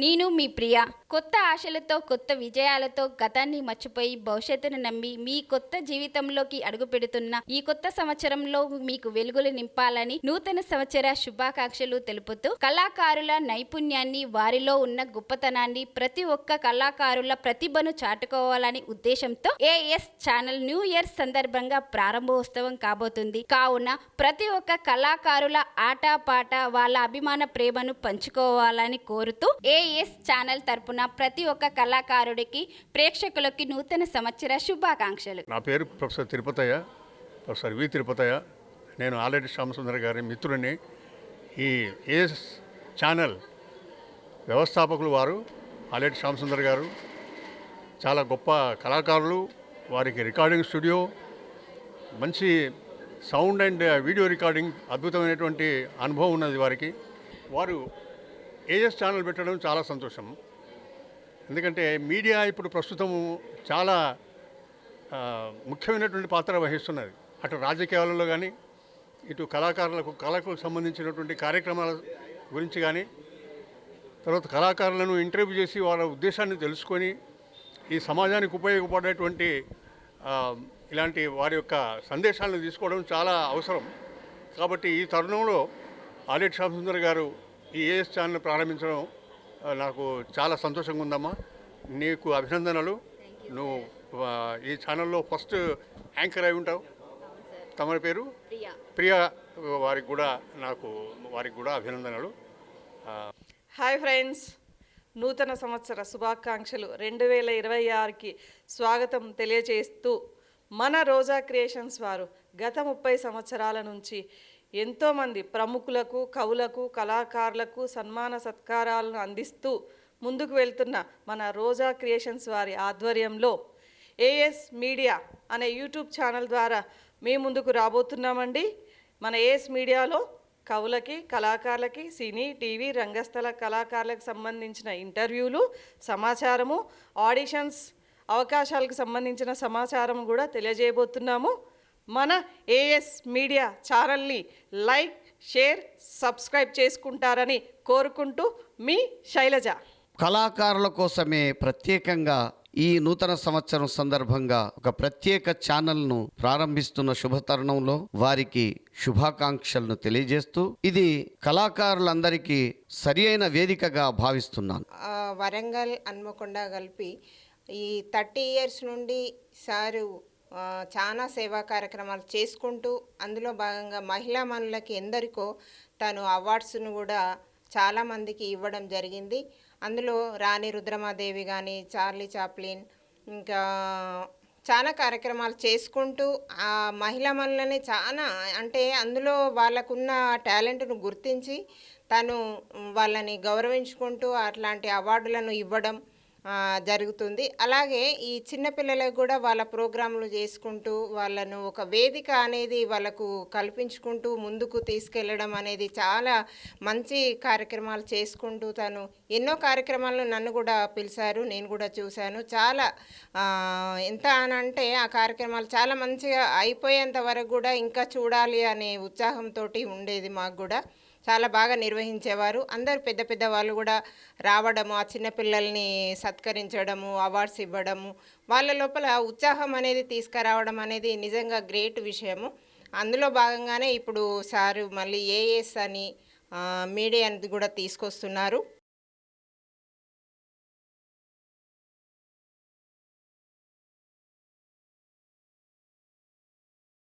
నేను మీ ప్రియ. కొత్త ఆశలతో, కొత్త విజయాలతో గతాన్ని మర్చిపోయి భవిష్యత్తును నమ్మి మీ కొత్త జీవితంలోకి అడుగుపెడుతున్న ఈ కొత్త సంవత్సరంలో మీకు వెలుగులు నింపాలని నూతన సంవత్సర శుభాకాంక్షలు తెలుపుతూ కళాకారుల నైపుణ్యాన్ని, వారిలో ఉన్న గొప్పతనాన్ని, ప్రతి ఒక్క కళాకారుల ప్రతిభను చాటుకోవాలని ఉద్దేశంతో ఏఎస్ ఛానల్ న్యూ ఇయర్ సందర్భంగా ప్రారంభోత్సవం కాబోతుంది. కావున ప్రతి ఒక్క కళాకారుల ఆటపాట, వాళ్ళ అభిమాన ప్రేమను పంచుకోవాలని కోరుతూ ఏఎస్ ఛానల్ తరపున ప్రతి ఒక్క కళాకారుడికి, ప్రేక్షకులకి నూతన సంవత్సర శుభాకాంక్షలు. నా పేరు professor Tirupataiah, professor V Tirupataiah. నేను ఆల్రెడీ శ్యామసుందర్ గారి మిత్రుడిని. ఈ ఏఎస్ ఛానల్ వ్యవస్థాపకులు వారు ఆల్రెడీ శ్యామసుందర్ గారు. చాలా గొప్ప కళాకారులు. వారికి రికార్డింగ్ స్టూడియో, మంచి సౌండ్ అండ్ వీడియో రికార్డింగ్ అద్భుతమైనటువంటి అనుభవం ఉన్నది వారికి. వారు ఏఎస్ ఛానల్ పెట్టడం చాలా సంతోషం. ఎందుకంటే మీడియా ఇప్పుడు ప్రస్తుతము చాలా ముఖ్యమైనటువంటి పాత్ర వహిస్తున్నది. అటు రాజకీయాలలో కానీ, ఇటు కళకు సంబంధించినటువంటి కార్యక్రమాల గురించి కానీ, తర్వాత కళాకారులను ఇంటర్వ్యూ చేసి వాళ్ళ ఉద్దేశాన్ని తెలుసుకొని ఈ సమాజానికి ఉపయోగపడేటువంటి ఇలాంటి వారి యొక్క సందేశాలను తీసుకోవడం చాలా అవసరం. కాబట్టి ఈ తరుణంలో ఆల్రెడీ శ్యామసుందర్ గారు ఈ ఏఎస్ ఛానల్ ప్రారంభించడం నాకు చాలా సంతోషంగా ఉందమ్మా. నీకు అభినందనలు. నువ్వు ఈ ఛానల్లో ఫస్ట్ యాంకర్ అయి ఉంటావు. తమ పేరు ప్రియా. వారికి కూడా అభినందనలు. హాయ్ ఫ్రెండ్స్, నూతన సంవత్సర శుభాకాంక్షలు. 2026కి స్వాగతం తెలియజేస్తూ మన రోజా క్రియేషన్స్ వారు గత 30 సంవత్సరాల నుంచి ఎంతోమంది ప్రముఖులకు, కవులకు, కళాకారులకు సన్మాన సత్కారాలను అందిస్తూ ముందుకు వెళ్తున్న మన రోజా క్రియేషన్స్ వారి ఆధ్వర్యంలో ఏఎస్ మీడియా అనే యూట్యూబ్ ఛానల్ ద్వారా మేము ముందుకు రాబోతున్నామండి. మన ఏఎస్ మీడియాలో కవులకి, కళాకారులకి, సినీ, టీవీ, రంగస్థల కళాకారులకు సంబంధించిన ఇంటర్వ్యూలు, సమాచారము, ఆడిషన్స్, అవకాశాలకు సంబంధించిన సమాచారం కూడా తెలియజేయబోతున్నాము. మన ఏఎస్ మీడియా ఛానల్ని లైక్, షేర్, సబ్స్క్రైబ్ చేసుకుంటారని కోరుకుంటూ మీ శైలజ. కళాకారుల కోసమే ప్రత్యేకంగా ఈ నూతన సంవత్సరం సందర్భంగా ఒక ప్రత్యేక ఛానల్ను ప్రారంభిస్తున్న శుభతరుణంలో వారికి శుభాకాంక్షలను తెలియజేస్తూ ఇది కళాకారులందరికీ సరి అయిన వేదికగా భావిస్తున్నాను. వరంగల్, హన్మకొండ కలిపి ఈ 30 ఇయర్స్ నుండి సారు చాలా సేవా కార్యక్రమాలు చేసుకుంటూ అందులో భాగంగా మహిళా మనులకి ఎందరికో తను అవార్డ్స్ను కూడా చాలామందికి ఇవ్వడం జరిగింది. అందులో రాణి రుద్రమాదేవి కానీ, చార్లీ చాప్లిన్, ఇంకా చాలా కార్యక్రమాలు చేసుకుంటూ ఆ మహిళా మనులని చాలా అంటే అందులో వాళ్ళకున్న టాలెంట్ను గుర్తించి తను వాళ్ళని గౌరవించుకుంటూ అట్లాంటి అవార్డులను ఇవ్వడం జరుగుతుంది. అలాగే ఈ చిన్నపిల్లలకు కూడా వాళ్ళ ప్రోగ్రాంలు చేసుకుంటూ వాళ్ళను ఒక వేదిక అనేది వాళ్ళకు కల్పించుకుంటూ ముందుకు తీసుకెళ్ళడం అనేది చాలా మంచి కార్యక్రమాలు చేసుకుంటూ తను ఎన్నో కార్యక్రమాలను నన్ను కూడా పిలిచారు, నేను కూడా చూశాను. చాలా ఎంత అని అంటే ఆ కార్యక్రమాలు చాలా మంచిగా అయిపోయేంత వరకు కూడా ఇంకా చూడాలి అనే ఉత్సాహంతో ఉండేది. మాకు కూడా చాలా బాగా నిర్వహించేవారు. అందరు పెద్ద పెద్ద వాళ్ళు కూడా రావడము, ఆ చిన్నపిల్లల్ని సత్కరించడము, అవార్డ్స్ ఇవ్వడము, వాళ్ళ లోపల ఉత్సాహం అనేది తీసుకురావడం అనేది నిజంగా గ్రేట్ విషయము. అందులో భాగంగానే ఇప్పుడు సారు మళ్ళీ ఏఎస్ అని మీడియా అనేది కూడా తీసుకొస్తున్నారు.